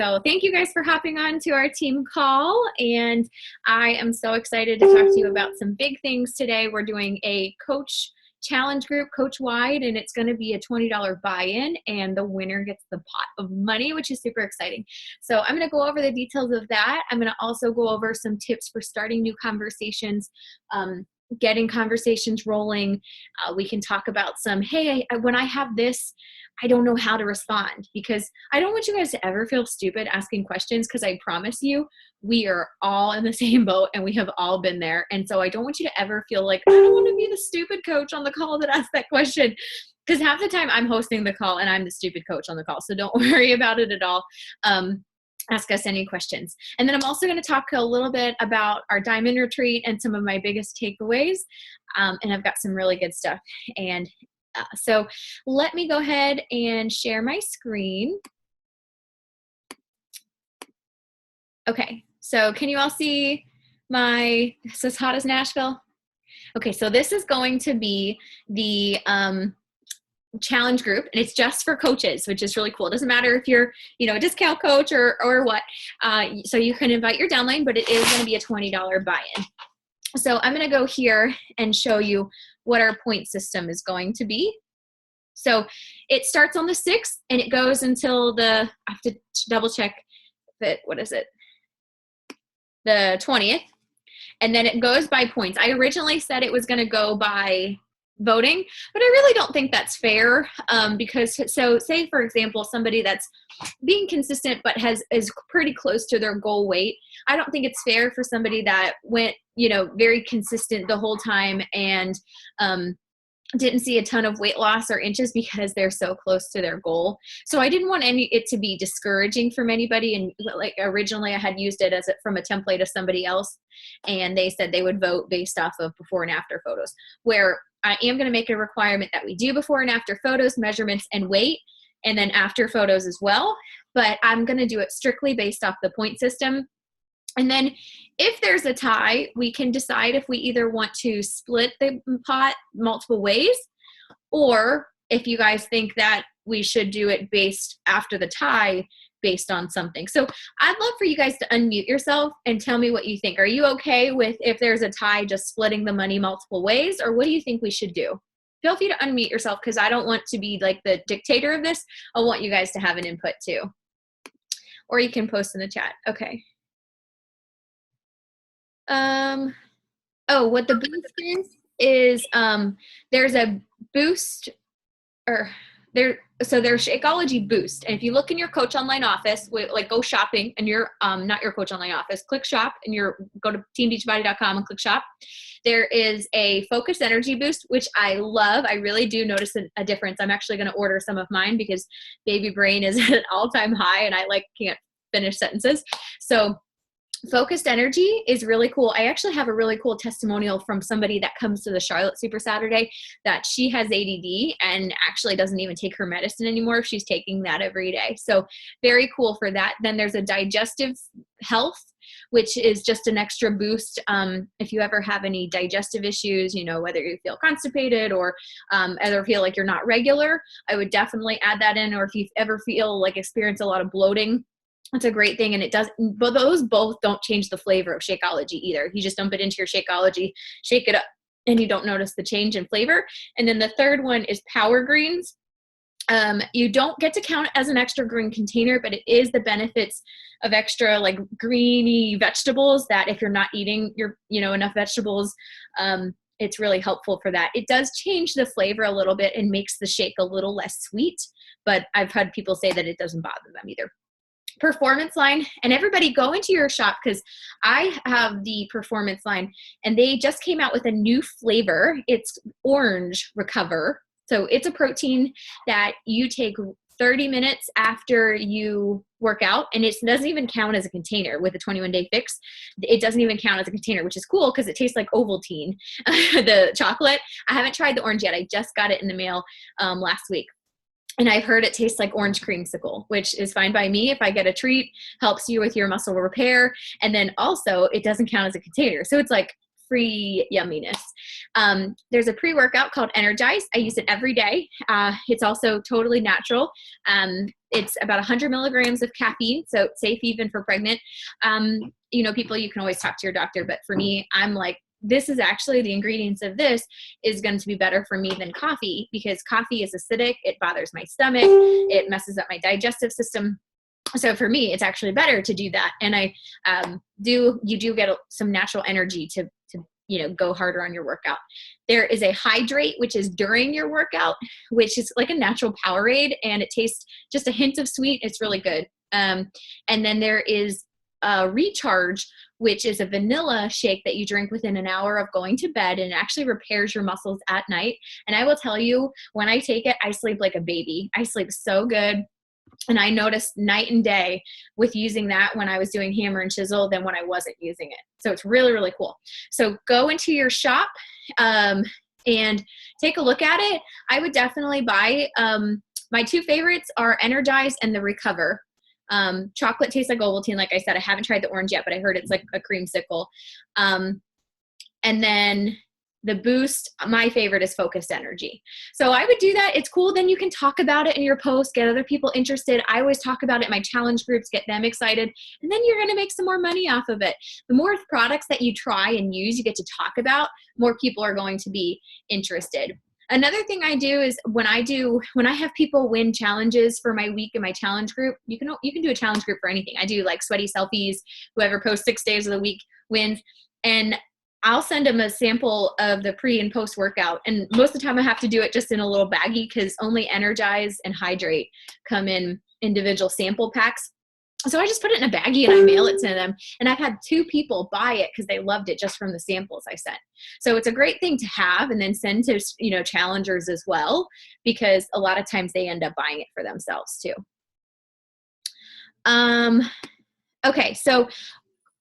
So thank you guys for hopping on to our team call. And I am so excited to talk to you about some big things today. We're doing a coach challenge group, coach wide, and it's going to be a $20 buy-in, and the winner gets the pot of money, which is super exciting. So I'm going to go over the details of that. I'm going to also go over some tips for starting new conversations, getting conversations rolling. We can talk about some, hey, when I have this, I don't know how to respond, because I don't want you guys to ever feel stupid asking questions, because I promise you, we are all in the same boat and we have all been there. And so I don't want you to ever feel like, I don't want to be the stupid coach on the call that asked that question, because half the time I'm hosting the call and I'm the stupid coach on the call. So don't worry about it at all. Ask us any questions. And then I'm also going to talk a little bit about our diamond retreat and some of my biggest takeaways. And I've got some really good stuff. And so let me go ahead and share my screen. Okay, so can you all see it's as hot as Nashville? Okay, so this is going to be the challenge group, and it's just for coaches, which is really cool. It doesn't matter if you're, a discount coach or what. So you can invite your downline, but it is going to be a $20 buy-in. So I'm going to go here and show you what our point system is going to be. So it starts on the 6th and it goes until I have to double check that, the 20th. And then it goes by points. I originally said it was going to go by voting, but I really don't think that's fair, because say for example somebody that's being consistent but is pretty close to their goal weight, I don't think it's fair for somebody that went very consistent the whole time and didn't see a ton of weight loss or inches because they're so close to their goal. So I didn't want it to be discouraging from anybody. And like originally I had used it from a template of somebody else, and they said they would vote based off of before and after photos, where I am going to make a requirement that we do before and after photos, measurements, and weight, and then after photos as well. But I'm going to do it strictly based off the point system. And then if there's a tie, we can decide if we either want to split the pot multiple ways, or if you guys think that we should do it based after the tie based on something. So I'd love for you guys to unmute yourself and tell me what you think. Are you okay with, if there's a tie, just splitting the money multiple ways, or what do you think we should do? Feel free to unmute yourself, because I don't want to be like the dictator of this. I want you guys to have an input too. Or you can post in the chat. Okay. What the boost is there's a boost, there's Shakeology Boost. And if you look in your Coach Online office, go shopping and you're not your Coach Online office, click shop and go to teambeachbody.com and click shop. There is a Focus Energy Boost, which I love. I really do notice a difference. I'm actually going to order some of mine because baby brain is at an all-time high and I can't finish sentences. So Focused Energy is really cool. I actually have a really cool testimonial from somebody that comes to the Charlotte Super Saturday that she has ADD and actually doesn't even take her medicine anymore. She's taking that every day. So very cool for that. Then there's a Digestive Health, which is just an extra boost. If you ever have any digestive issues, whether you feel constipated or ever feel like you're not regular, I would definitely add that in. Or if you ever experience a lot of bloating, it's a great thing. And but those both don't change the flavor of Shakeology either. You just dump it into your Shakeology, shake it up, and you don't notice the change in flavor. And then the third one is Power Greens. You don't get to count it as an extra green container, but it is the benefits of extra greeny vegetables that if you're not eating enough vegetables, it's really helpful for that. It does change the flavor a little bit and makes the shake a little less sweet, but I've had people say that it doesn't bother them either. Performance Line, and everybody go into your shop, because I have the Performance Line and they just came out with a new flavor. It's Orange Recover. So it's a protein that you take 30 minutes after you work out, and it doesn't even count as a container with a 21-day fix. It doesn't even count as a container, which is cool because it tastes like Ovaltine, the chocolate. I haven't tried the orange yet. I just got it in the mail last week. And I've heard it tastes like orange creamsicle, which is fine by me. If I get a treat, helps you with your muscle repair. And then also it doesn't count as a container. So it's free yumminess. There's a pre-workout called Energize. I use it every day. It's also totally natural. It's about 100 milligrams of caffeine, so it's safe even for pregnant. People, you can always talk to your doctor, but for me, I'm like, this is actually the ingredients of this is going to be better for me than coffee, because coffee is acidic. It bothers my stomach. It messes up my digestive system. So for me, it's actually better to do that. And you do get some natural energy to go harder on your workout. There is a hydrate, which is during your workout, which is like a natural Powerade, and it tastes just a hint of sweet. It's really good. And then there is a recharge, which is a vanilla shake that you drink within an hour of going to bed, and it actually repairs your muscles at night. And I will tell you, when I take it, I sleep like a baby. I sleep so good. And I noticed night and day with using that when I was doing hammer and chisel than when I wasn't using it. So it's really, really cool. So go into your shop and take a look at it. I would definitely buy, my two favorites are Energize and the Recover. Chocolate tastes like Ovaltine. Like I said, I haven't tried the orange yet, but I heard it's like a creamsicle. And then the Boost, my favorite is Focused Energy. So I would do that. It's cool. Then you can talk about it in your post, get other people interested. I always talk about it in my challenge groups, get them excited. And then you're going to make some more money off of it. The more products that you try and use, you get to talk about, more people are going to be interested. Another thing I do is when I have people win challenges for my week in my challenge group, you can do a challenge group for anything. I do like sweaty selfies, whoever posts 6 days of the week wins. And I'll send them a sample of the pre and post workout. And most of the time I have to do it just in a little baggie, because only Energize and Hydrate come in individual sample packs. So I just put it in a baggie and I mail it to them. And I've had 2 people buy it because they loved it just from the samples I sent. So it's a great thing to have and then send to, challengers as well, because a lot of times they end up buying it for themselves too. Okay, so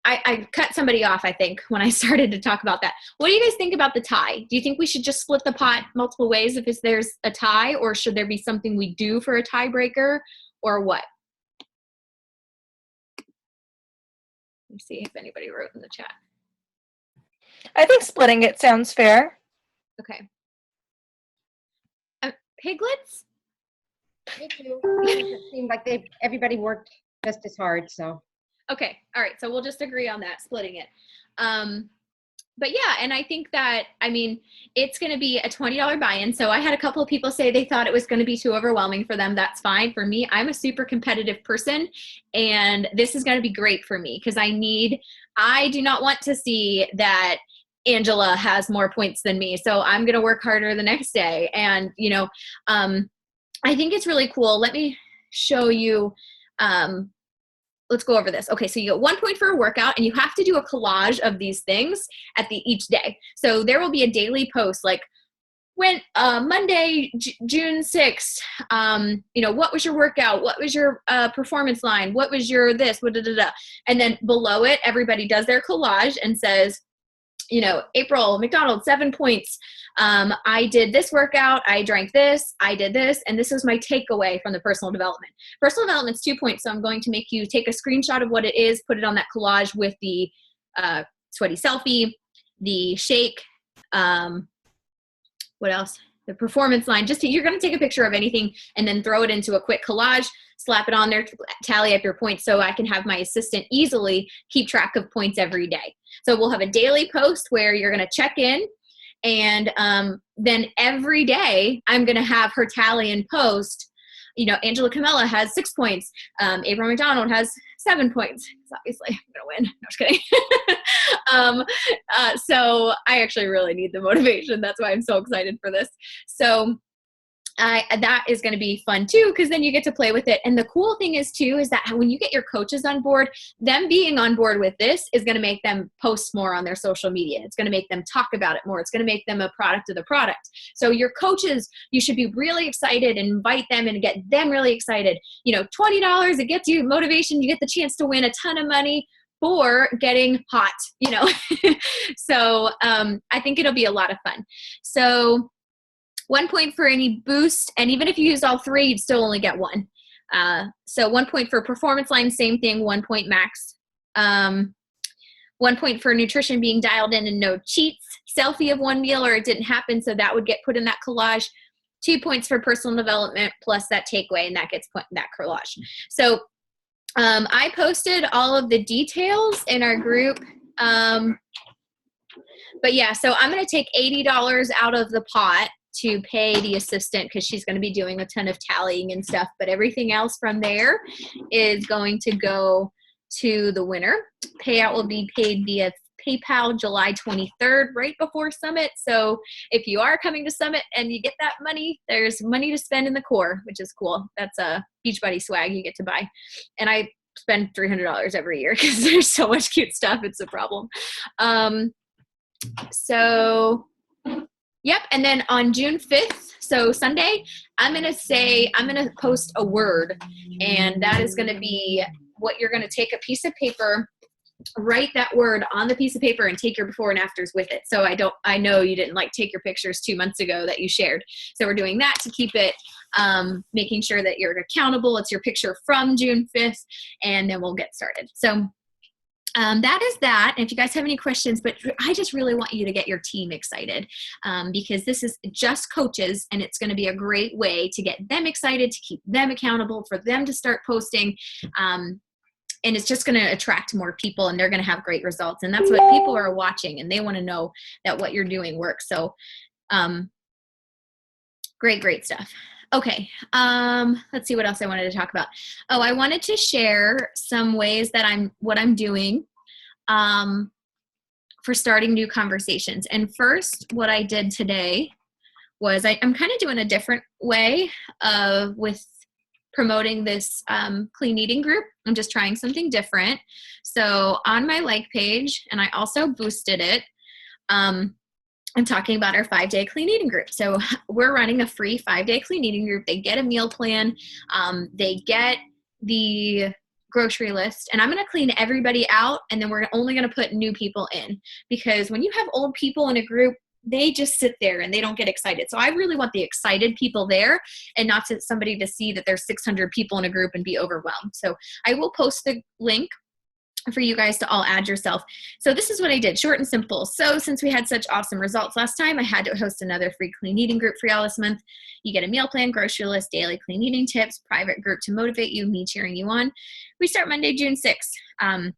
I cut somebody off, I think, when I started to talk about that. What do you guys think about the tie? Do you think we should just split the pot multiple ways if there's a tie, or should there be something we do for a tiebreaker, or what? Let me see if anybody wrote in the chat. I think splitting it sounds fair. Okay. Piglets? Me too. It seemed like everybody worked just as hard, so. Okay. All right. So we'll just agree on that, splitting it. But yeah, and I think that, it's going to be a $20 buy-in. So I had a couple of people say they thought it was going to be too overwhelming for them. That's fine. For me, I'm a super competitive person, and this is going to be great for me because I do not want to see that Angela has more points than me. So I'm going to work harder the next day. And, I think it's really cool. Let me show you, let's go over this. Okay, so you get 1 point for a workout, and you have to do a collage of these things at each day. So there will be a daily post like, when Monday, June 6th, what was your workout? What was your performance line? What was your this? And then below it, everybody does their collage and says, April McDonald, 7 points. I did this workout. I drank this. I did this. And this was my takeaway from the personal development. Personal development's 2 points. So I'm going to make you take a screenshot of what it is, put it on that collage with the sweaty selfie, the shake, what else? The performance line. You're going to take a picture of anything and then throw it into a quick collage, slap it on there, tally up your points so I can have my assistant easily keep track of points every day. So we'll have a daily post where you're going to check in, and then every day I'm going to have her tally and post. Angela Camella has 6 points. April McDonald has 7 points. Obviously, I'm going to win. No, just kidding. So I actually really need the motivation. That's why I'm so excited for this. So that is going to be fun too, because then you get to play with it. And the cool thing is too, is that when you get your coaches on board, them being on board with this is going to make them post more on their social media. It's going to make them talk about it more. It's going to make them a product of the product. So your coaches, you should be really excited and invite them and get them really excited. $20, it gets you motivation. You get the chance to win a ton of money for getting hot, So I think it'll be a lot of fun. So 1 point for any boost, and even if you use all 3, you'd still only get 1. So 1 point for performance line, same thing, 1 point max. 1 point for nutrition being dialed in and no cheats, selfie of one meal or it didn't happen, so that would get put in that collage. 2 points for personal development plus that takeaway, and that gets put in that collage. So I posted all of the details in our group. But yeah, so I'm going to take $80 out of the pot to pay the assistant because she's going to be doing a ton of tallying and stuff. But everything else from there is going to go to the winner. Payout will be paid via PayPal July 23rd, right before Summit. So if you are coming to Summit and you get that money, there's money to spend in the core, which is cool. That's a Beachbody swag you get to buy. And I spend $300 every year because there's so much cute stuff. It's a problem. So yep. And then on June 5th, so Sunday, I'm going to post a word, and that is going to be what you're going to take a piece of paper, write that word on the piece of paper and take your before and afters with it. So I know you didn't take your pictures 2 months ago that you shared. So we're doing that to keep it, making sure that you're accountable. It's your picture from June 5th, and then we'll get started. So that is that. And if you guys have any questions, but I just really want you to get your team excited because this is just coaches, and it's going to be a great way to get them excited, to keep them accountable, for them to start posting. And it's just going to attract more people, and they're going to have great results. And that's what people are watching, and they want to know that what you're doing works. So great stuff. Okay. Let's see what else I wanted to talk about. Oh, I wanted to share some ways that what I'm doing for starting new conversations. And first, what I did today was I'm kind of doing a different way with promoting this clean eating group. I'm just trying something different. So on my like page, and I also boosted it, I'm talking about our 5-day clean eating group. So we're running a free 5-day clean eating group. They get a meal plan. They get the grocery list, and I'm going to clean everybody out. And then we're only going to put new people in, because when you have old people in a group, they just sit there and they don't get excited. So I really want the excited people there, and not somebody to see that there's 600 people in a group and be overwhelmed. So I will post the link for you guys to all add yourself. So this is what I did, short and simple. So since we had such awesome results last time, I had to host another free clean eating group for y'all this month. You get a meal plan, grocery list, daily clean eating tips, private group to motivate you, me cheering you on. We start Monday, June 6th.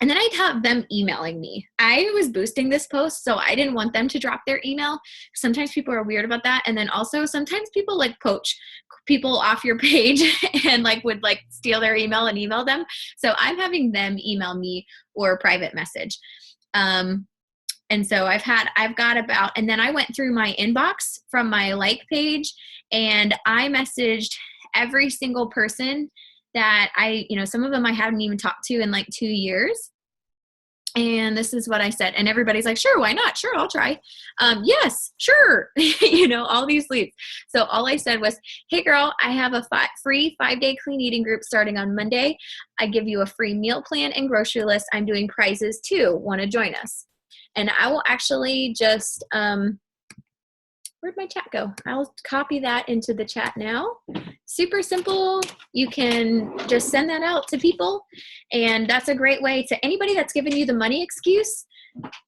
And then I'd have them emailing me. I was boosting this post, so I didn't want them to drop their email. Sometimes people are weird about that. And then also sometimes people poach people off your page and would steal their email and email them. So I'm having them email me or private message. And so and then I went through my inbox from my like page, and I messaged every single person that some of them I haven't even talked to in 2 years. And this is what I said. And everybody's like, sure, why not? Sure, I'll try. Yes, sure. All these leads. So all I said was, hey girl, I have a free 5-day clean eating group starting on Monday. I give you a free meal plan and grocery list. I'm doing prizes too. Want to join us? And I will actually just, where'd my chat go? I'll copy that into the chat now. Super simple. You can just send that out to people. And that's a great way to anybody that's giving you the money excuse,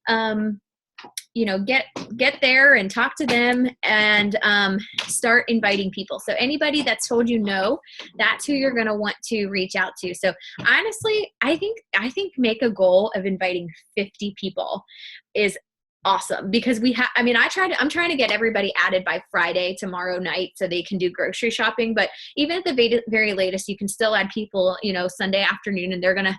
get there and talk to them and start inviting people. So anybody that's told you no, that's who you're going to want to reach out to. So honestly, I think make a goal of inviting 50 people is awesome, because I'm trying to get everybody added by Friday, tomorrow night, so they can do grocery shopping. But even at the very latest, you can still add people, Sunday afternoon, and they're going to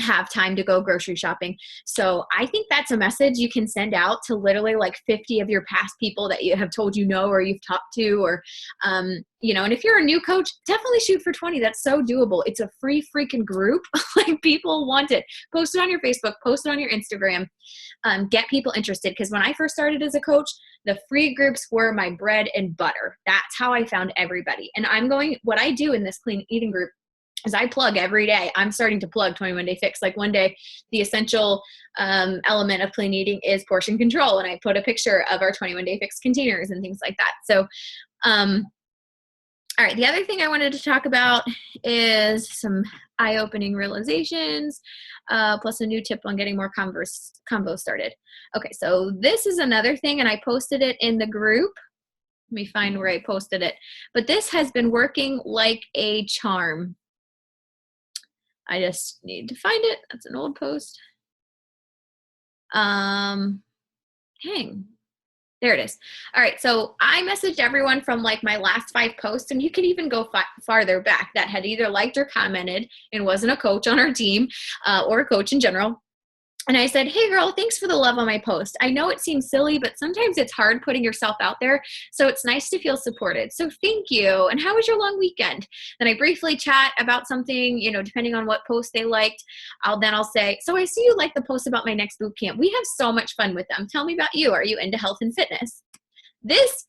have time to go grocery shopping. So I think that's a message you can send out to literally 50 of your past people that you have told no, or you've talked to, or, and if you're a new coach, definitely shoot for 20. That's so doable. It's a free freaking group. People want it. Post it on your Facebook, post it on your Instagram, get people interested. Because when I first started as a coach, the free groups were my bread and butter. That's how I found everybody. And what I do in this clean eating group is I plug every day. I'm starting to plug 21 Day Fix. One day, the essential element of clean eating is portion control. And I put a picture of our 21 Day Fix containers and things like that. So All right, the other thing I wanted to talk about is some eye-opening realizations, plus a new tip on getting more Convos started. Okay, so this is another thing, and I posted it in the group. Let me find where I posted it. But this has been working like a charm. I just need to find it. That's an old post. Dang. There it is. All right, so I messaged everyone from like my last 5 posts, and you can even go farther back that had either liked or commented and wasn't a coach on our team or a coach in general. And I said, hey girl, thanks for the love on my post. I know it seems silly, but sometimes it's hard putting yourself out there. So it's nice to feel supported. So thank you. And how was your long weekend? Then I briefly chat about something, you know, depending on what post they liked. I'll say, so I see you like the post about my next boot camp. We have so much fun with them. Tell me about you. Are you into health and fitness? This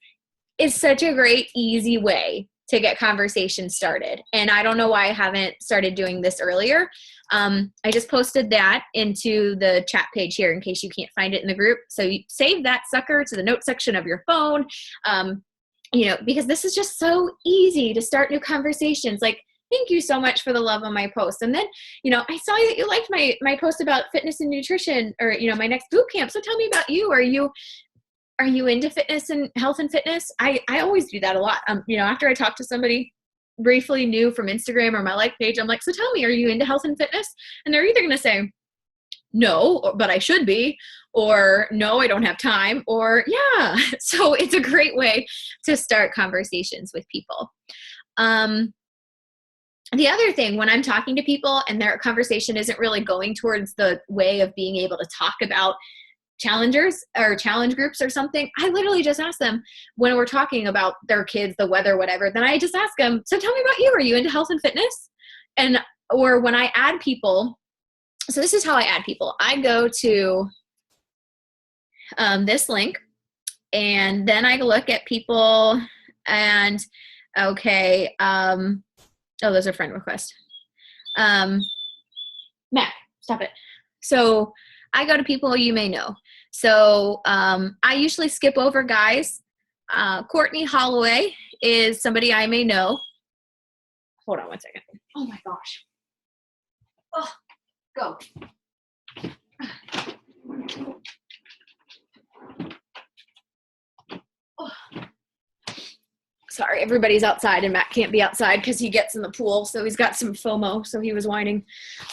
is such a great, easy way to get conversation started. And I don't know why I haven't started doing this earlier. I just posted that into the chat page here in case you can't find it in the group. So you save that sucker to the note section of your phone, you know, because this is just so easy to start new conversations. Like, thank you so much for the love on my post. And then, you know, I saw that you liked my post about fitness and nutrition, or, you know, my next boot camp. So tell me about you. Are you into fitness and health and fitness? I always do that a lot. You know, after I talk to somebody briefly new from Instagram or my like page, I'm like, so tell me, are you into health and fitness? And they're either going to say, no, but I should be, or no, I don't have time, or yeah. So it's a great way to start conversations with people. The other thing, when I'm talking to people and their conversation isn't really going towards the way of being able to talk about challengers or challenge groups or something, I literally just ask them when we're talking about their kids, the weather, whatever, then I just ask them, so tell me about you. Are you into health and fitness? And, or when I add people, so this is how I add people. I go to this link, and then I look at people and, okay, oh, those are friend requests. Mac, stop it. So I go to people you may know. So I usually skip over guys. Courtney Holloway is somebody I may know. Hold on one second. Oh my gosh. Oh, go. Oh. Sorry, everybody's outside and Matt can't be outside because he gets in the pool. So he's got some FOMO, so he was whining.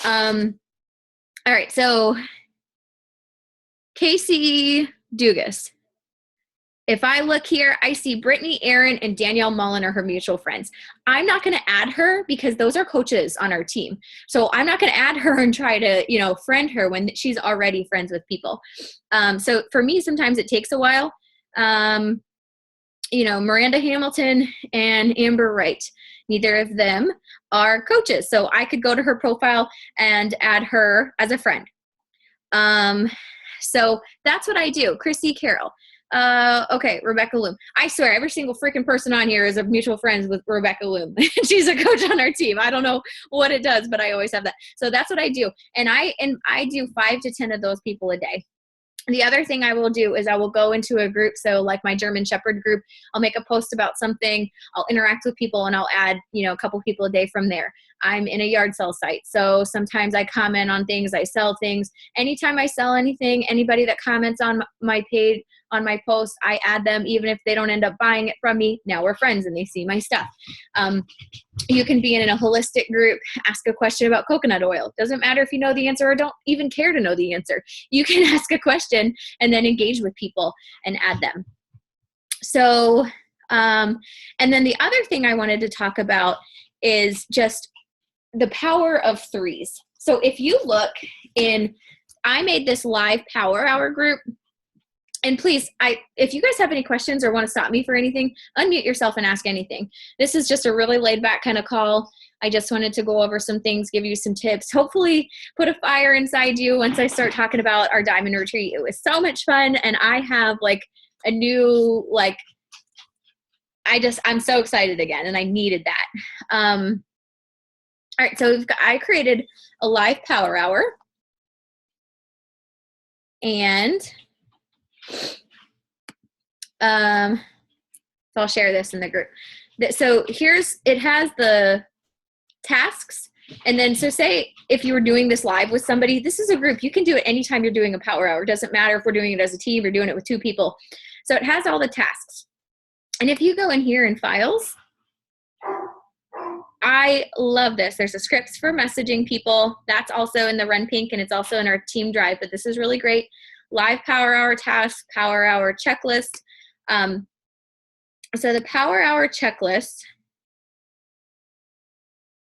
All right, so Casey Dugas. If I look here, I see Brittany Aaron and Danielle Mullen are her mutual friends. I'm not going to add her because those are coaches on our team. So I'm not going to add her and try to, you know, friend her when she's already friends with people. So for me, sometimes it takes a while. You know, Miranda Hamilton and Amber Wright, neither of them are coaches. So I could go to her profile and add her as a friend. So that's what I do. Chrissy Carroll. Okay, Rebecca Loom. I swear every single freaking person on here is a mutual friends with Rebecca Loom. She's a coach on our team. I don't know what it does, but I always have that. So that's what I do. And I do 5 to 10 of those people a day. The other thing I will do is I will go into a group. So like my German Shepherd group, I'll make a post about something. I'll interact with people and I'll add, you know, a couple people a day from there. I'm in a yard sale site. So sometimes I comment on things, I sell things. Anytime I sell anything, anybody that comments on my page, on my post, I add them, even if they don't end up buying it from me. Now we're friends and they see my stuff. You can be in a holistic group, ask a question about coconut oil. Doesn't matter if you know the answer or don't even care to know the answer. You can ask a question and then engage with people and add them. So, and then the other thing I wanted to talk about is just the power of threes. So if you look I made this live power hour group. And please, if you guys have any questions or want to stop me for anything, unmute yourself and ask anything. This is just a really laid back kind of call. I just wanted to go over some things, give you some tips, hopefully put a fire inside you once I start talking about our diamond retreat. It was so much fun. And I have like a new, like, I'm so excited again and I needed that. All right. So I created a live power hour and so I'll share this in the group. So it has the tasks. And then, so say if you were doing this live with somebody, this is a group. You can do it anytime you're doing a power hour. It doesn't matter if we're doing it as a team or doing it with 2 people. So it has all the tasks. And if you go in here in files, I love this. There's a scripts for messaging people. That's also in the Run Pink, and it's also in our team drive, but this is really great. Live power hour task, power hour checklist. So the power hour checklist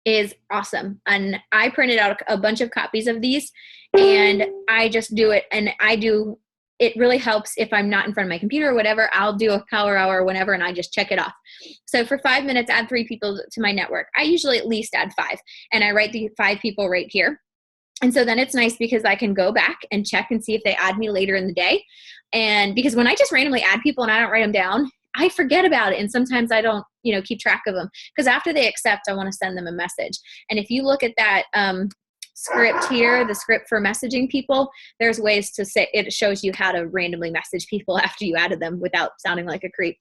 is awesome. And I printed out a bunch of copies of these, and I just do it. And it really helps if I'm not in front of my computer or whatever. I'll do a power hour whenever, and I just check it off. So for 5 minutes, add 3 people to my network. I usually at least add 5, and I write the 5 people right here. And so then it's nice because I can go back and check and see if they add me later in the day. And because when I just randomly add people and I don't write them down, I forget about it. And sometimes I don't, keep track of them, because after they accept, I want to send them a message. And if you look at that script here, the script for messaging people, there's ways to say, it shows you how to randomly message people after you added them without sounding like a creep.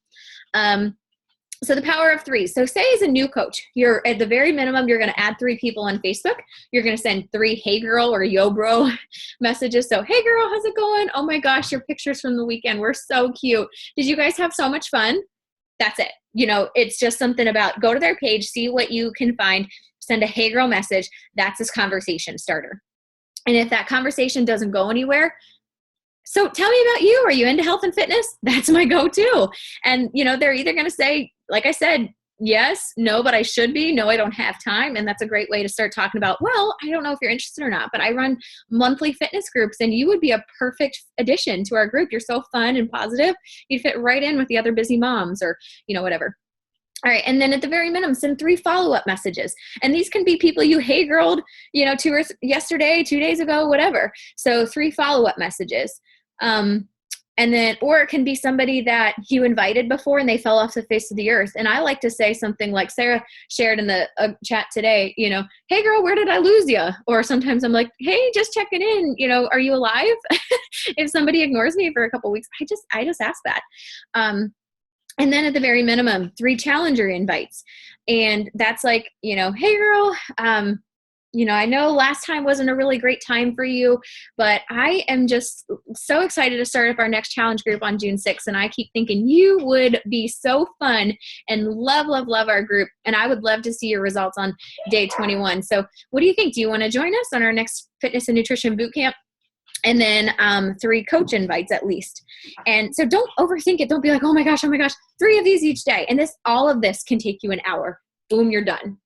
So the power of 3. So say as a new coach, you're at the very minimum, you're going to add 3 people on Facebook. You're going to send 3 hey girl or yo bro messages. So, hey girl, how's it going? Oh my gosh, your pictures from the weekend were so cute. Did you guys have so much fun? That's it. It's just something about go to their page, see what you can find, send a hey girl message. That's this conversation starter. And if that conversation doesn't go anywhere, so tell me about you. Are you into health and fitness? That's my go-to. And, they're either going to say, like I said, yes, no, but I should be. No, I don't have time. And that's a great way to start talking about, well, I don't know if you're interested or not, but I run monthly fitness groups, and you would be a perfect addition to our group. You're so fun and positive. You'd fit right in with the other busy moms or, whatever. All right. And then at the very minimum, send 3 follow-up messages. And these can be people you hey girled, yesterday, 2 days ago, whatever. So 3 follow-up messages. And then, or it can be somebody that you invited before and they fell off the face of the earth. And I like to say something like Sarah shared in the chat today, hey girl, where did I lose you? Or sometimes I'm like, hey, just checking in, are you alive? If somebody ignores me for a couple weeks, I just ask that. And then at the very minimum, 3 challenger invites. And that's like, hey girl, I know last time wasn't a really great time for you, but I am just so excited to start up our next challenge group on June 6th. And I keep thinking you would be so fun and love, love, love our group. And I would love to see your results on day 21. So what do you think? Do you want to join us on our next fitness and nutrition boot camp? And then 3 coach invites at least. And so don't overthink it. Don't be like, oh my gosh, 3 of these each day. And all of this can take you an hour. Boom, you're done.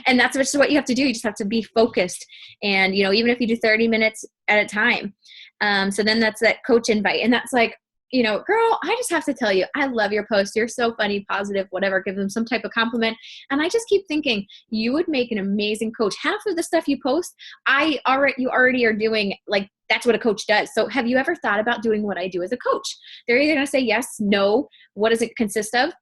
And that's just what you have to do. You just have to be focused. And, even if you do 30 minutes at a time. So then that's that coach invite. And that's like, girl, I just have to tell you, I love your post. You're so funny, positive, whatever. Give them some type of compliment. And I just keep thinking you would make an amazing coach. Half of the stuff you post, you already are doing, like, that's what a coach does. So have you ever thought about doing what I do as a coach? They're either going to say yes, no. What does it consist of?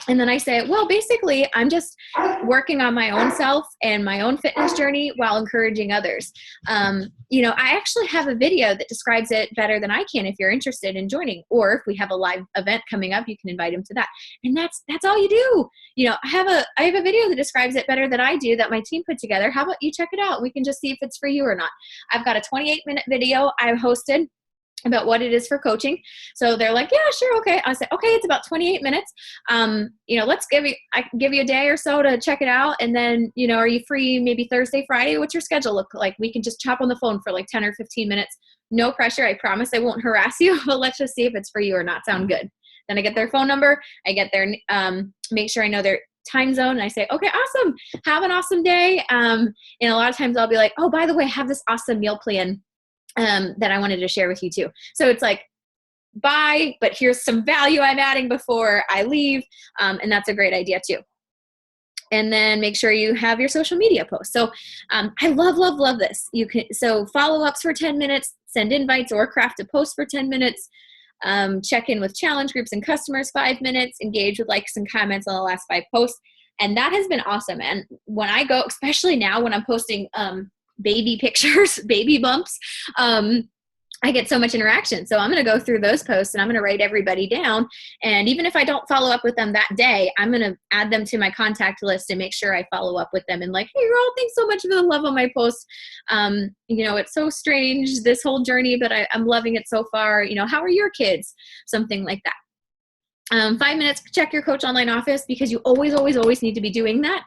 And then I say, well, basically, I'm just working on my own self and my own fitness journey while encouraging others. I actually have a video that describes it better than I can if you're interested in joining. Or if we have a live event coming up, you can invite them to that. And that's all you do. I have a video that describes it better than I do that my team put together. How about you check it out? We can just see if it's for you or not. I've got a 28-minute video I hosted about what it is for coaching. So they're like, yeah, sure. Okay. I said, okay, it's about 28 minutes. Let's give you a day or so to check it out. And then, are you free maybe Thursday, Friday? What's your schedule look like? We can just chop on the phone for like 10 or 15 minutes. No pressure. I promise I won't harass you, but let's just see if it's for you or not. Sound good. Then I get their phone number. I get their, make sure I know their time zone. And I say, okay, awesome. Have an awesome day. And a lot of times I'll be like, oh, by the way, I have this awesome meal plan that I wanted to share with you too. So it's like, bye, but here's some value I'm adding before I leave. And that's a great idea too. And then make sure you have your social media posts. So I love, love, love this. So follow-ups for 10 minutes, send invites or craft a post for 10 minutes, check in with challenge groups and customers 5 minutes, engage with likes and comments on the last 5 posts. And that has been awesome. And when I go, especially now when I'm posting baby pictures, baby bumps, I get so much interaction. So I'm going to go through those posts and I'm going to write everybody down. And even if I don't follow up with them that day, I'm going to add them to my contact list and make sure I follow up with them and like, hey, girl, thanks so much for the love on my posts. It's so strange, this whole journey, but I'm loving it so far. How are your kids? Something like that. 5 minutes, check your Coach Online office, because you always, always, always need to be doing that.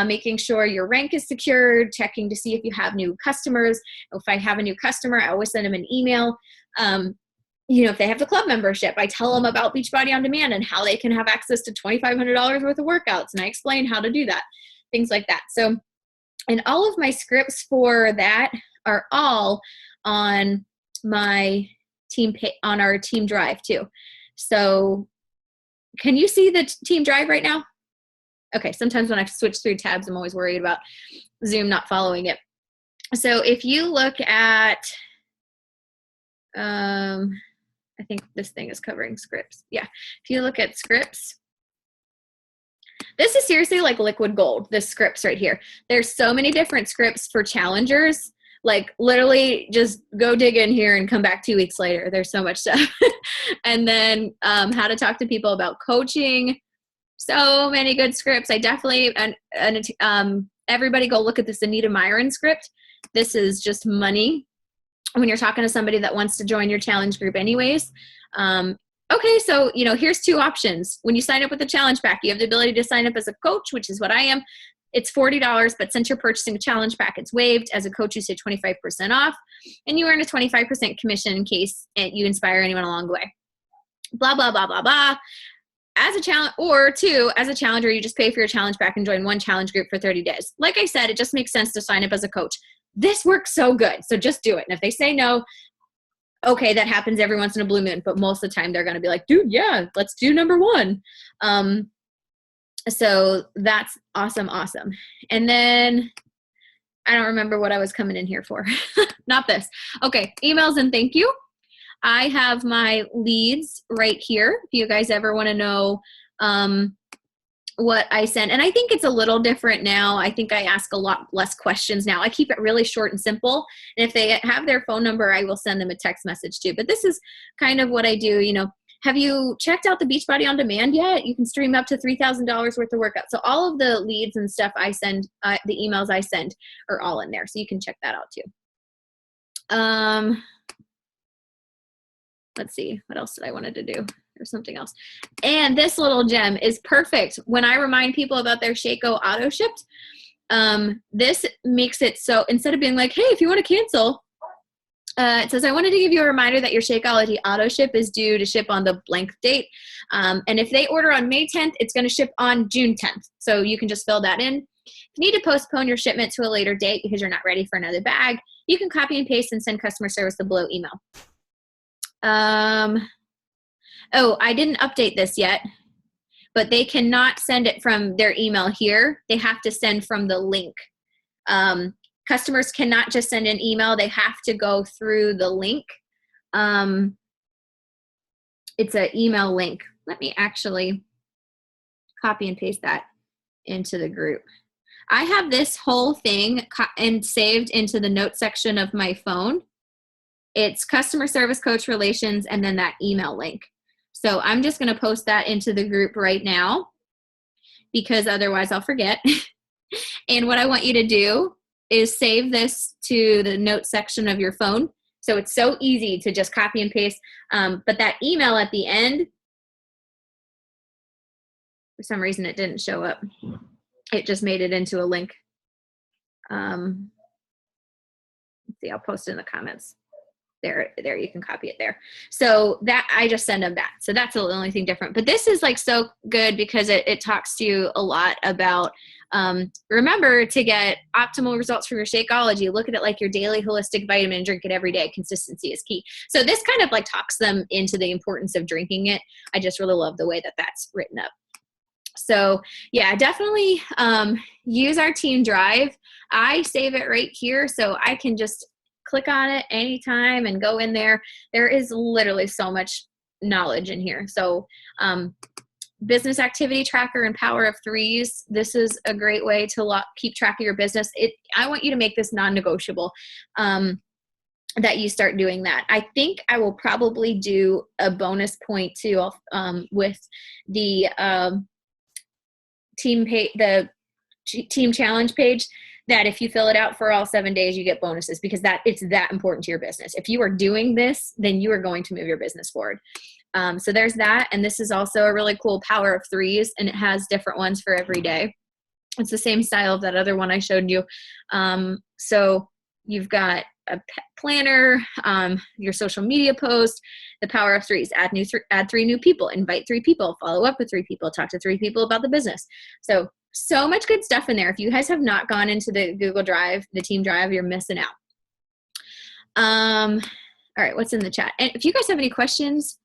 Making sure your rank is secured, checking to see if you have new customers. If I have a new customer, I always send them an email. If they have the club membership, I tell them about Beachbody On Demand and how they can have access to $2,500 worth of workouts. And I explain how to do that, things like that. So, and all of my scripts for that are all on my team, on our team drive too. So, can you see the team drive right now? Okay, sometimes when I switch through tabs, I'm always worried about Zoom not following it. So if you look at, I think this thing is covering scripts. Yeah, if you look at scripts, this is seriously like liquid gold, this scripts right here. There's so many different scripts for challengers. Like literally just go dig in here and come back 2 weeks later. There's so much stuff. And then how to talk to people about coaching. So many good scripts. I definitely, everybody go look at this Anita Myron script. This is just money when you're talking to somebody that wants to join your challenge group anyways. Okay, so, here's 2 options. When you sign up with the challenge pack, you have the ability to sign up as a coach, which is what I am. It's $40, but since you're purchasing a challenge pack, it's waived. As a coach, you save 25% off, and you earn a 25% commission in case you inspire anyone along the way. Blah, blah, blah, blah, blah. As a challenge, or 2, as a challenger, you just pay for your challenge pack and join one challenge group for 30 days. Like I said, it just makes sense to sign up as a coach. This works so good, so just do it. And if they say no, okay, that happens every once in a blue moon, but most of the time they're going to be like, dude, yeah, let's do number 1. So that's awesome. And then I don't remember what I was coming in here for. Not this. Okay, emails and thank you. I have my leads right here. If you guys ever want to know what I send. And I think it's a little different now. I think I ask a lot less questions now. I keep it really short and simple. And if they have their phone number, I will send them a text message too. But this is kind of what I do, Have you checked out the Beachbody On Demand yet? You can stream up to $3,000 worth of workout. So all of the leads and stuff I send, the emails I send are all in there. So you can check that out too. Let's see, what else did I wanted to do? There's something else. And this little gem is perfect. When I remind people about their Shakeco auto shipped, this makes it so instead of being like, hey, if you want to cancel, it says, I wanted to give you a reminder that your Shakeology auto ship is due to ship on the blank date. And if they order on May 10th, it's going to ship on June 10th. So you can just fill that in. If you need to postpone your shipment to a later date because you're not ready for another bag, you can copy and paste and send customer service the below email. Oh, I didn't update this yet, but they cannot send it from their email here. They have to send from the link. Customers cannot just send an email. They have to go through the link. It's an email link. Let me actually copy and paste that into the group. I have this whole thing and saved into the notes section of my phone. It's customer service coach relations and then that email link. So I'm just going to post that into the group right now because otherwise I'll forget. And what I want you to do is save this to the notes section of your phone. So it's so easy to just copy and paste. But that email at the end, for some reason it didn't show up. It just made it into a link. Let's see, I'll post it in the comments. There, you can copy it there. So that I just send them that. So that's the only thing different. But this is like so good because it talks to you a lot about remember to get optimal results from your Shakeology. Look at it like your daily holistic vitamin. Drink it every day. Consistency is key. So this kind of like talks them into the importance of drinking it. I just really love the way that that's written up. So yeah, definitely use our team drive. I save it right here so I can just click on it anytime and go in there. There is literally so much knowledge in here. So business activity tracker and power of threes. This is a great way to keep track of your business. I want you to make this non-negotiable. that you start doing that. I think I will probably do a bonus point too, with the the team challenge page, that if you fill it out for all 7 days, you get bonuses, because it's that important to your business. If you are doing this, then you are going to move your business forward. So there's that. And this is also a really cool power of threes, and it has different ones for every day. It's the same style of that other one I showed you. So you've got a planner, your social media post, the power of threes, add 3 new people, invite 3 people, follow up with 3 people, talk to 3 people about the business. So much good stuff in there. If you guys have not gone into the Google Drive, the team drive, you're missing out. All right, what's in the chat? And if you guys have any questions,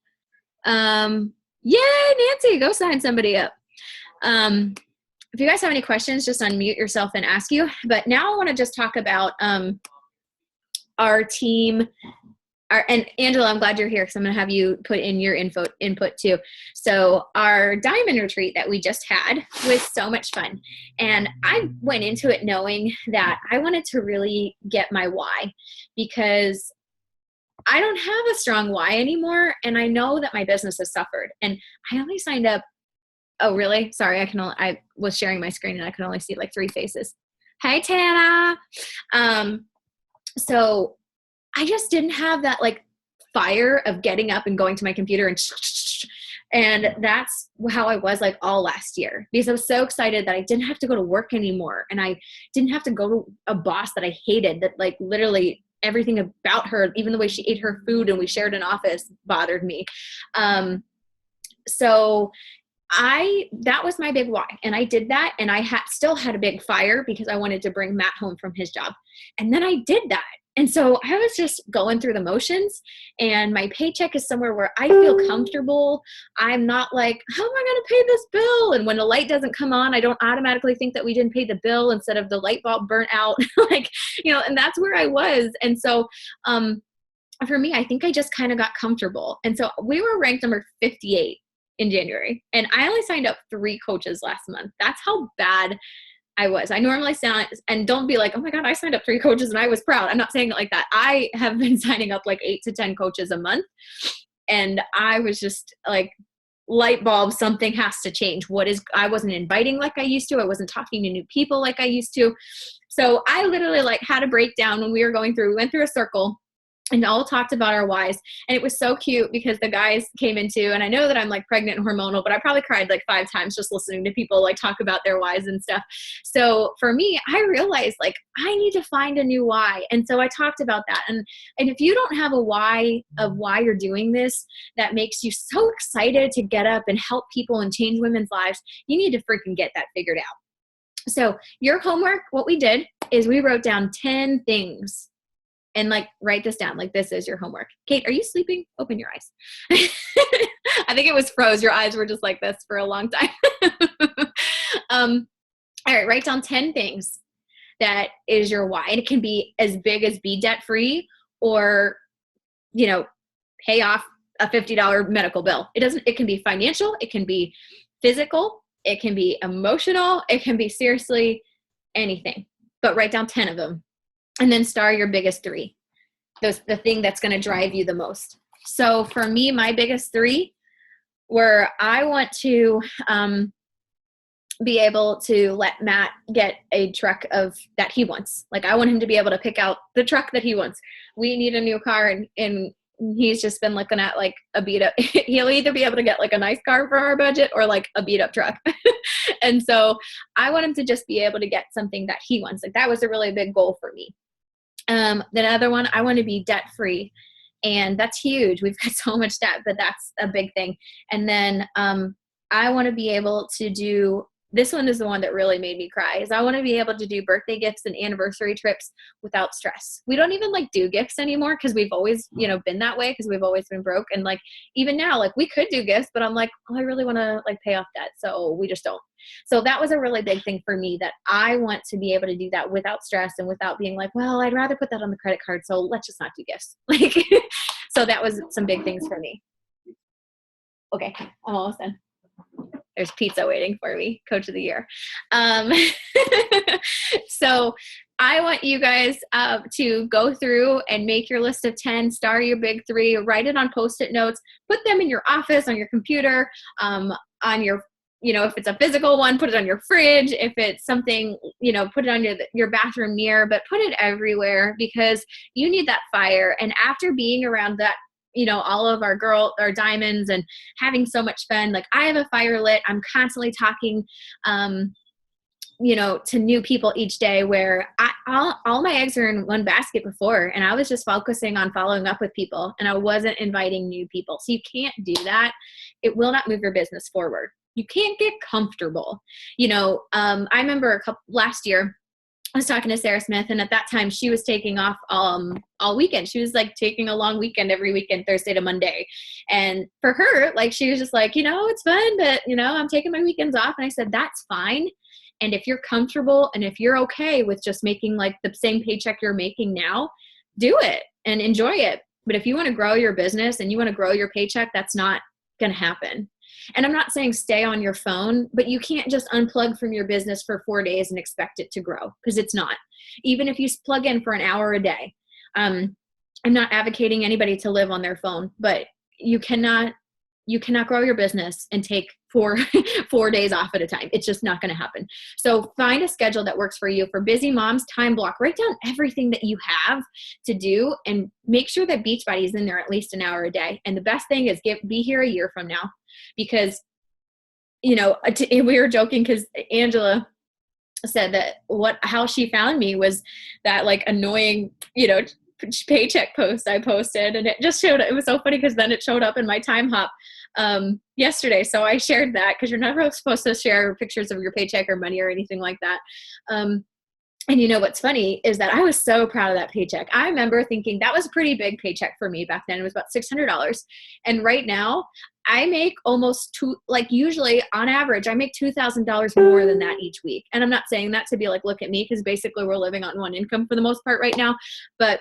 yay, Nancy, go sign somebody up. If you guys have any questions, just unmute yourself and ask you. But now I want to just talk about our team. And Angela, I'm glad you're here, because I'm going to have you put in your input too. So our diamond retreat that we just had was so much fun. And I went into it knowing that I wanted to really get my why, because I don't have a strong why anymore. And I know that my business has suffered. And I only signed up. Oh, really? Sorry. I was sharing my screen and I could only see like 3 faces. Hey, Tana. So I just didn't have that like fire of getting up and going to my computer and that's how I was like all last year, because I was so excited that I didn't have to go to work anymore. And I didn't have to go to a boss that I hated, that like literally everything about her, even the way she ate her food and we shared an office, bothered me. So that was my big why. And I did that. And I still had a big fire because I wanted to bring Matt home from his job. And then I did that. And so I was just going through the motions, and my paycheck is somewhere where I feel comfortable. I'm not like, how am I going to pay this bill? And when the light doesn't come on, I don't automatically think that we didn't pay the bill instead of the light bulb burnt out. And that's where I was. And so, for me, I think I just kind of got comfortable. And so we were ranked number 58 in January, and I only signed up 3 coaches last month. That's how bad I was. I normally sound, and don't be like, oh my God, I signed up 3 coaches and I was proud. I'm not saying it like that. I have been signing up like 8 to 10 coaches a month. And I was just like, light bulb, something has to change. I wasn't inviting like I used to. I wasn't talking to new people like I used to. So I literally like had a breakdown when we went through a circle and all talked about our whys. And it was so cute because the guys came into, and I know that I'm like pregnant and hormonal, but I probably cried like 5 times just listening to people like talk about their whys and stuff. So for me, I realized like I need to find a new why. And so I talked about that. And if you don't have a why of why you're doing this, that makes you so excited to get up and help people and change women's lives, you need to freaking get that figured out. So your homework, what we did is we wrote down 10 things. And like, write this down. Like, this is your homework. Kate, are you sleeping? Open your eyes. I think it was froze. Your eyes were just like this for a long time. All right, write down 10 things that is your why. And it can be as big as be debt-free or, pay off a $50 medical bill. It can be financial. It can be physical. It can be emotional. It can be seriously anything. But write down 10 of them. And then star your biggest 3. The thing that's going to drive you the most. So for me, my biggest 3 were I want to be able to let Matt get a truck that he wants. Like I want him to be able to pick out the truck that he wants. We need a new car and he's just been looking at like a beat up. He'll either be able to get like a nice car for our budget or like a beat up truck. And so I want him to just be able to get something that he wants. Like that was a really big goal for me. The other one, I want to be debt free, and that's huge. We've got so much debt, but that's a big thing. And then I want to be able to do, this one is the one that really made me cry, is I want to be able to do birthday gifts and anniversary trips without stress. We don't even like do gifts anymore because we've always, been that way because we've always been broke. And like, even now, like we could do gifts, but I'm like, oh, I really want to like pay off debt. So we just don't. So that was a really big thing for me, that I want to be able to do that without stress and without being like, well, I'd rather put that on the credit card. So let's just not do gifts. Like, so that was some big things for me. Okay. I'm almost done. there's pizza waiting for me, Coach of the Year. So I want you guys to go through and make your list of 10, star your big 3, write it on Post-it notes, put them in your office, on your computer, on your, if it's a physical one, put it on your fridge. If it's something, put it on your bathroom mirror, but put it everywhere because you need that fire. And after being around that, all of our diamonds and having so much fun, like I have a fire lit. I'm constantly talking, to new people each day where all my eggs are in one basket before, and I was just focusing on following up with people and I wasn't inviting new people. So you can't do that. It will not move your business forward. You can't get comfortable. I remember last year I was talking to Sarah Smith, and at that time she was taking off all weekend. She was like taking a long weekend every weekend, Thursday to Monday. And for her, like, she was just like, it's fun, but I'm taking my weekends off. And I said, that's fine. And if you're comfortable and if you're okay with just making like the same paycheck you're making now, do it and enjoy it. But if you want to grow your business and you want to grow your paycheck, that's not going to happen. And I'm not saying stay on your phone, but you can't just unplug from your business for 4 days and expect it to grow, because it's not. Even if you plug in for an hour a day. I'm not advocating anybody to live on their phone, but you cannot grow your business and take 4 days off at a time. It's just not going to happen. So find a schedule that works for you. For busy moms, time block. Write down everything that you have to do and make sure that Beachbody is in there at least an hour a day. And the best thing is be here a year from now, because, we were joking because Angela said that how she found me was that like annoying, paycheck post I posted, and it was so funny because then it showed up in my time hop yesterday. So I shared that because you're never supposed to share pictures of your paycheck or money or anything like that. And what's funny is that I was so proud of that paycheck. I remember thinking that was a pretty big paycheck for me back then. It was about $600. And right now I make almost usually on average, I make $2,000 more than that each week. And I'm not saying that to be like, look at me, because basically we're living on one income for the most part right now. But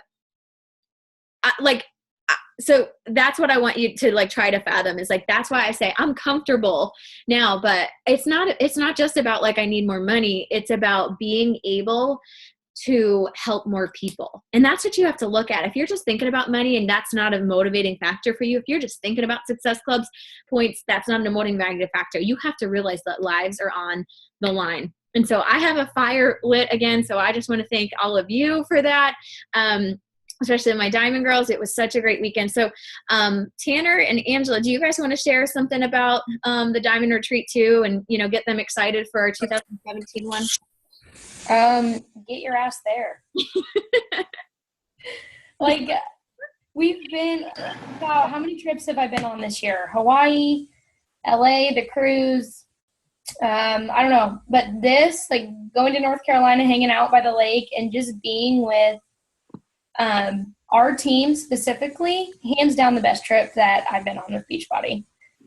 so that's what I want you to like try to fathom, is like, that's why I say I'm comfortable now, but it's not just about like, I need more money. It's about being able to help more people. And that's what you have to look at. If you're just thinking about money and that's not a motivating factor for you, if you're just thinking about Success Club's points, that's not a motivating factor. You have to realize that lives are on the line. And so I have a fire lit again. So I just want to thank all of you for that. Especially my Diamond Girls. It was such a great weekend. So Tanner and Angela, do you guys want to share something about the Diamond Retreat too, and get them excited for our 2017 one? Get your ass there. Like, we've been about, how many trips have I been on this year? Hawaii, LA, the cruise. I don't know, but this, like, going to North Carolina, hanging out by the lake, and just being with our team specifically, hands down the best trip that I've been on with Beachbody.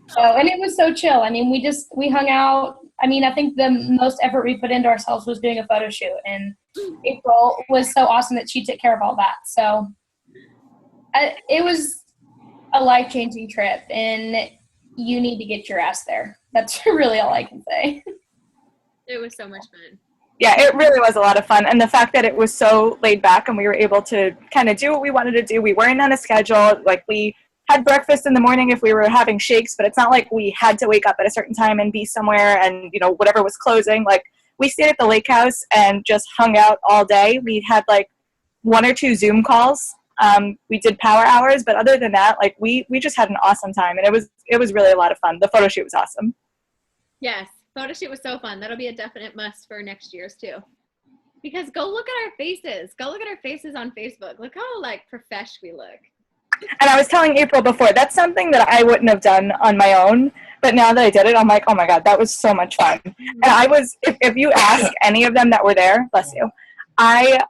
So, and it was so chill. I mean, we hung out. I mean, I think the most effort we put into ourselves was doing a photo shoot, and April was so awesome that she took care of all that. So it was a life-changing trip, and you need to get your ass there. That's really all I can say. It was so much fun. Yeah, it really was a lot of fun. And the fact that it was so laid back and we were able to kind of do what we wanted to do. We weren't on a schedule. Like, we had breakfast in the morning if we were having shakes, but it's not like we had to wake up at a certain time and be somewhere and, whatever was closing. Like, we stayed at the lake house and just hung out all day. We had like 1 or 2 Zoom calls. We did power hours, but other than that, like, we just had an awesome time, and it was really a lot of fun. The photo shoot was awesome. Yes. Photo shoot was so fun. That'll be a definite must for next year's too. Because go look at our faces. Go look at our faces on Facebook. Look how like profesh we look. And I was telling April before, that's something that I wouldn't have done on my own. But now that I did it, I'm like, oh my God, that was so much fun. And I was, if you ask any of them that were there, bless you, I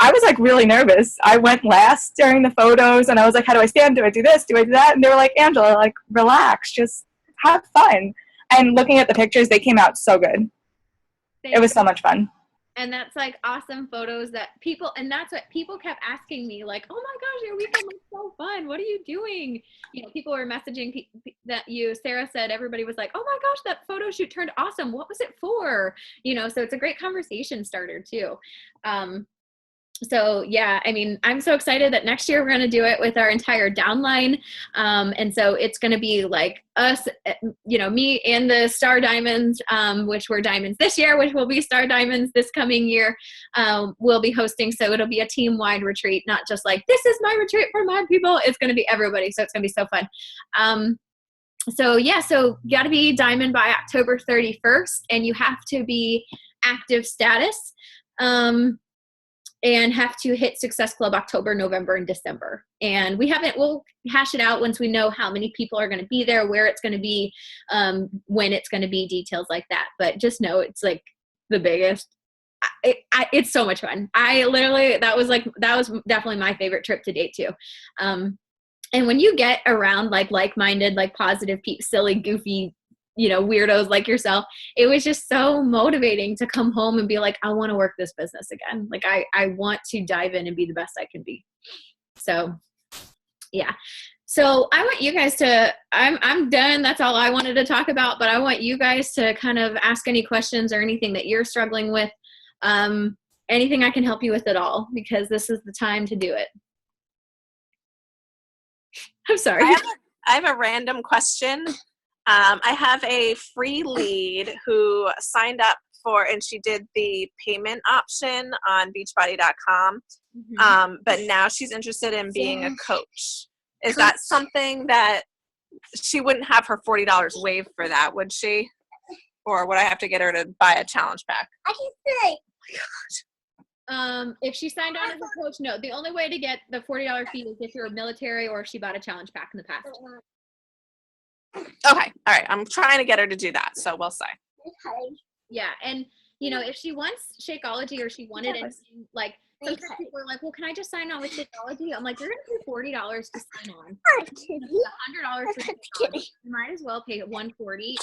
was like really nervous. I went last during the photos, and I was like, how do I stand? Do I do this? Do I do that? And they were like, Angela, like, relax, just have fun. And looking at the pictures, they came out so good. It was so much fun. And that's like awesome photos that people, and that's what people kept asking me, like, oh my gosh, your weekend was so fun. What are you doing? You know, people were messaging that Sarah said, everybody was like, oh my gosh, that photo shoot turned awesome. What was it for? You know, so it's a great conversation starter too. So yeah, I mean, I'm so excited that next year we're going to do it with our entire downline. And so it's going to be like us, you know, me and the Star Diamonds, which were Diamonds this year, which will be Star Diamonds this coming year, we'll be hosting. So it'll be a team-wide retreat, not just like, this is my retreat for my people. It's going to be everybody. So it's going to be so fun. So yeah, so you got to be Diamond by October 31st, and you have to be active status. And have to hit Success Club October, November, and December. And we'll hash it out once we know how many people are going to be there, where it's going to be, when it's going to be, details like that. But just know it's like the biggest. It's so much fun. That was definitely my favorite trip to date too. And when you get around like-minded, like positive, silly, goofy, you know, weirdos like yourself, it was just so motivating to come home and be like, I want to work this business again. Like I want to dive in and be the best I can be. So yeah. So I want you guys to, I'm done. That's all I wanted to talk about, but I want you guys to kind of ask any questions or anything that you're struggling with. Anything I can help you with at all, because this is the time to do it. I'm sorry. I have a random question. I have a free lead who signed up for, and she did the payment option on beachbody.com. Mm-hmm. But now she's interested in being a coach. Is that something that she wouldn't have her $40 waived for that, would she? Or would I have to get her to buy a challenge pack? I can say. Oh my God. If she signed on as a coach, no. The only way to get the $40 fee is if you're a military or if she bought a challenge pack in the past. Okay. All right. I'm trying to get her to do that. So we'll see. Yeah. And, you know, if she wants Shakeology or she wanted anything, like, sometimes people are like, well, can I just sign on with Shakeology? I'm like, you're going to pay $40 to sign on. $100 for Shakeology. You might as well pay $140 for it.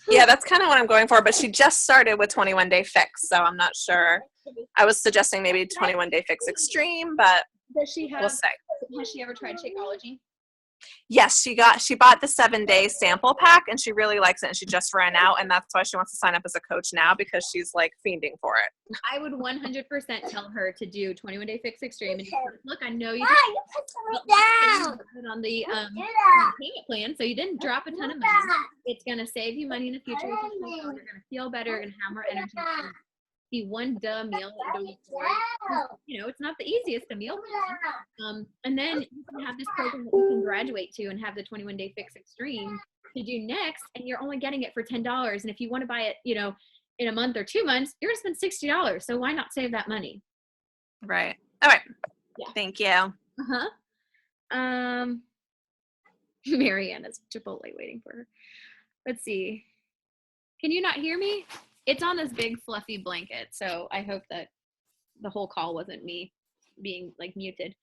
Yeah, that's kind of what I'm going for. But she just started with 21 Day Fix. So I'm not sure. I was suggesting maybe 21 Day Fix Extreme, but does she have, we'll see. Has she ever tried Shakeology? Yes, she bought the 7-day sample pack and she really likes it, and she just ran out, and that's why she wants to sign up as a coach now, because she's like fiending for it. I would 100% tell her to do 21 Day Fix Extreme and just, look, I know you put on the payment plan, so you didn't drop a ton of money. It's going to save you money in the future. You're going to feel better, you're going to have more energy. Be one dumb meal that you you know, it's not the easiest to meal plan. And then you can have this program that you can graduate to and have the 21 Day Fix Extreme to do next, and you're only getting it for $10. And if you want to buy it, you know, in a month or 2 months, you're gonna spend $60. So why not save that money? Right. All right. Yeah. Thank you. Marianne is Chipotle waiting for her. Let's see. Can you not hear me? It's on this big fluffy blanket, so I hope that the whole call wasn't me being like muted.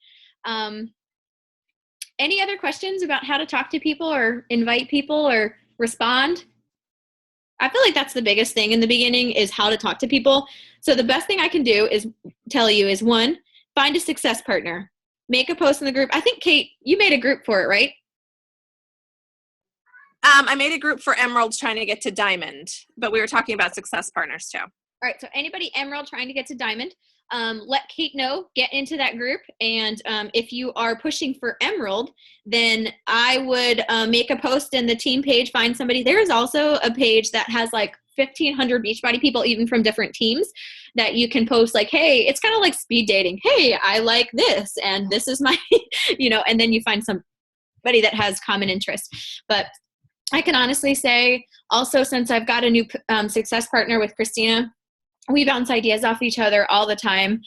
Any other questions about how to talk to people or invite people or respond? I feel like that's the biggest thing in the beginning, is how to talk to people. So the best thing I can do is tell you is, one, find a success partner. Make a post in the group. I think, Kate, you made a group for it, right? I made a group for Emerald trying to get to Diamond, but we were talking about success partners too. All right. So anybody Emerald trying to get to Diamond, let Kate know, get into that group. And if you are pushing for Emerald, then I would make a post in the team page, find somebody. There is also a page that has like 1,500 Beachbody people, even from different teams, that you can post like, hey, it's kind of like speed dating. Hey, I like this, and this is my, you know, and then you find somebody that has common interest. But I can honestly say also, since I've got a new success partner with Christina, we bounce ideas off each other all the time.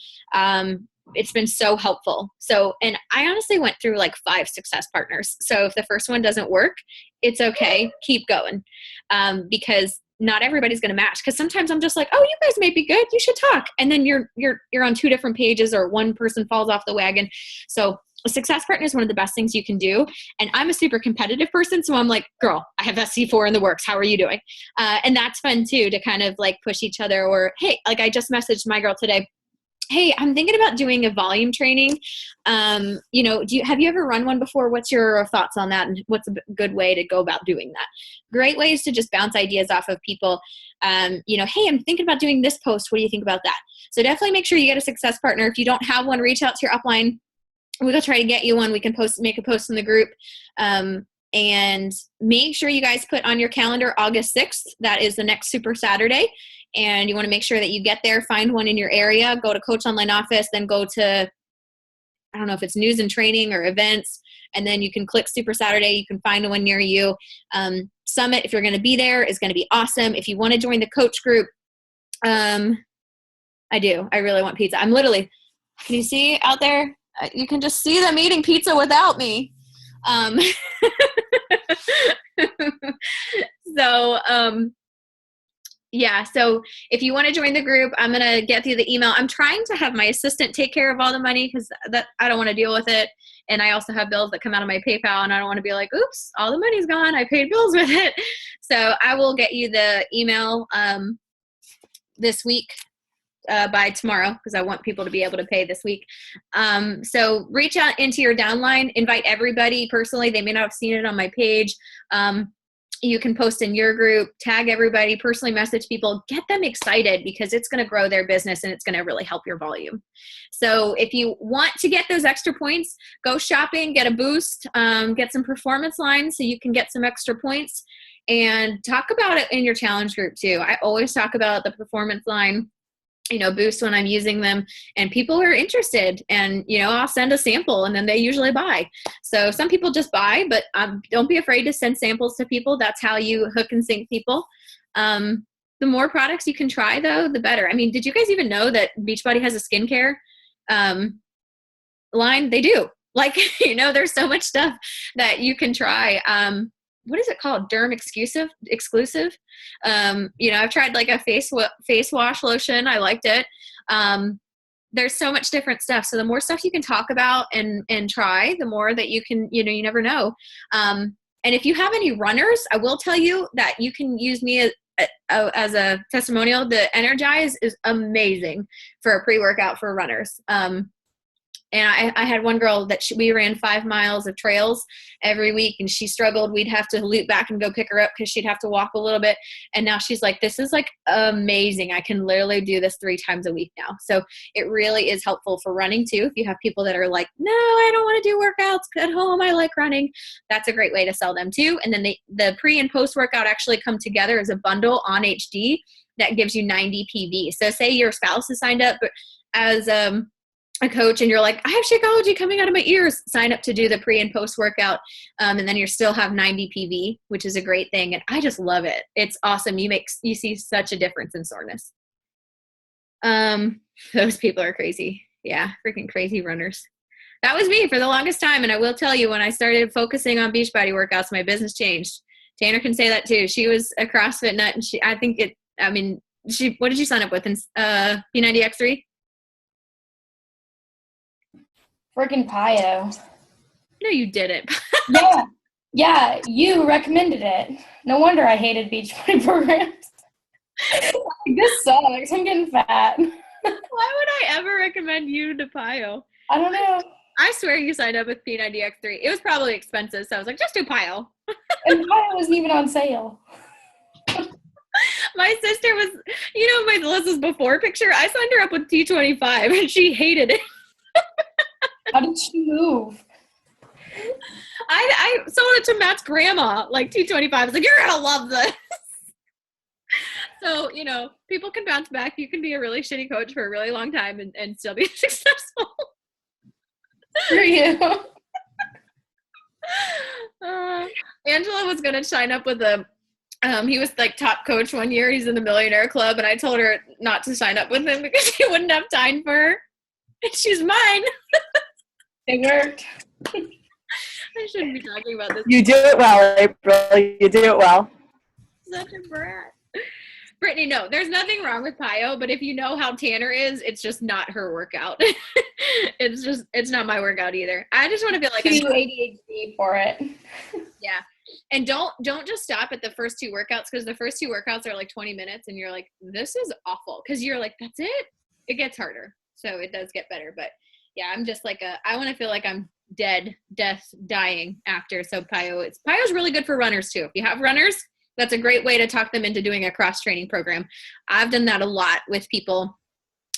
It's been so helpful. So, and I honestly went through like 5 success partners. So if the first one doesn't work, it's okay. Keep going. Because not everybody's going to match. Cause sometimes I'm just like, oh, you guys may be good. You should talk. And then you're on two different pages, or one person falls off the wagon. So a success partner is one of the best things you can do. And I'm a super competitive person. So I'm like, girl, I have SC4 in the works. How are you doing? And that's fun too, to kind of like push each other. Or, hey, like I just messaged my girl today. Hey, I'm thinking about doing a volume training. You know, have you ever run one before? What's your thoughts on that? And what's a good way to go about doing that? Great ways to just bounce ideas off of people. You know, hey, I'm thinking about doing this post. What do you think about that? So definitely make sure you get a success partner. If you don't have one, reach out to your upline. We'll try to get you one. We can make a post in the group. And make sure you guys put on your calendar August 6th. That is the next Super Saturday. And you want to make sure that you get there, find one in your area, go to Coach Online Office, then go to, I don't know if it's news and training or events, and then you can click Super Saturday. You can find one near you. Summit, if you're going to be there, is going to be awesome. If you want to join the coach group, I do. I really want pizza. I'm literally, can you see out there? You can just see them eating pizza without me. Yeah, so if you want to join the group, I'm going to get through the email. I'm trying to have my assistant take care of all the money, because that I don't want to deal with it. And I also have bills that come out of my PayPal, and I don't want to be like, oops, all the money's gone. I paid bills with it. So I will get you the email this week by tomorrow, because I want people to be able to pay this week. So reach out into your downline, invite everybody personally. They may not have seen it on my page. You can post in your group, tag everybody, personally message people, get them excited, because it's going to grow their business and it's going to really help your volume. So if you want to get those extra points, go shopping, get a boost, get some performance lines so you can get some extra points, and talk about it in your challenge group too. I always talk about the performance line, you know, boost when I'm using them, and people are interested, and, you know, I'll send a sample and then they usually buy. So some people just buy, but don't be afraid to send samples to people. That's how you hook and sink people. The more products you can try though, the better. I mean, did you guys even know that Beachbody has a skincare line? They do. Like, you know, there's so much stuff that you can try. What is it called? Derm exclusive. You know, I've tried like a face wash lotion. I liked it. There's so much different stuff. So the more stuff you can talk about and try, the more that you can, you know, you never know. And if you have any runners, I will tell you that you can use me as a testimonial. The Energize is amazing for a pre-workout for runners. And I had one girl that we ran 5 miles of trails every week, and she struggled. We'd have to loop back and go pick her up because she'd have to walk a little bit. And now she's like, this is like amazing. I can literally do this 3 times a week now. So it really is helpful for running too. If you have people that are like, no, I don't want to do workouts at home, I like running, that's a great way to sell them too. And then the pre and post workout actually come together as a bundle on HD that gives you 90 PV. So say your spouse is signed up as a coach and you're like, I have Shakeology coming out of my ears, sign up to do the pre and post workout. And then you still have 90 PV, which is a great thing. And I just love it. It's awesome. You see such a difference in soreness. Those people are crazy. Yeah. Freaking crazy runners. That was me for the longest time. And I will tell you, when I started focusing on Beachbody workouts, my business changed. Tanner can say that too. She was a CrossFit nut, and what did you sign up with in P90X3? Freaking Pio. No, you didn't. Yeah, you recommended it. No wonder I hated Beachbody programs. This sucks. I'm getting fat. Why would I ever recommend you to Pio? I don't know. I swear you signed up with P90X3. It was probably expensive, so I was like, just do Pio. And Pio wasn't even on sale. My sister was, my Melissa's before picture, I signed her up with T25 and she hated it. How did she move? I sold it to Matt's grandma, like T25. I was like, you're going to love this. So, people can bounce back. You can be a really shitty coach for a really long time and still be successful. For you. Angela was going to sign up with he was like top coach one year. He's in the Millionaire Club. And I told her not to sign up with him because he wouldn't have time for her. And she's mine. It worked. I shouldn't be talking about this. You do it well, April. You do it well. Such a brat. Brittany, no, there's nothing wrong with Pio, but if you know how Tanner is, it's just not her workout. It's not my workout either. I just want to feel like Too ADHD for it. yeah. And don't just stop at the first 2 workouts, because the first 2 workouts are like 20 minutes and you're like, this is awful. Because you're like, that's it? It gets harder. So it does get better. But yeah, I'm just like I want to feel like I'm dying after. So Pio's really good for runners too. If you have runners, that's a great way to talk them into doing a cross training program. I've done that a lot with people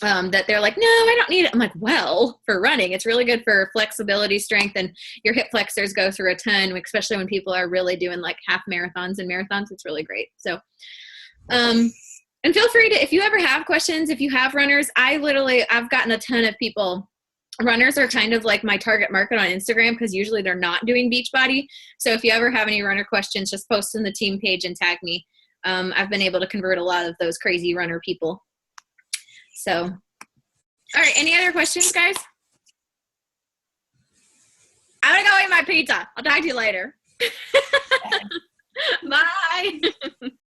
that they're like, no, I don't need it. I'm like, well, for running, it's really good for flexibility, strength, and your hip flexors go through a ton, especially when people are really doing like half marathons and marathons. It's really great. So, and feel free to, if you ever have questions, if you have runners, I've gotten a ton of people. Runners are kind of like my target market on Instagram, because usually they're not doing Beachbody. So if you ever have any runner questions, just post in the team page and tag me. I've been able to convert a lot of those crazy runner people. So, all right. Any other questions, guys? I'm going to go eat my pizza. I'll talk to you later.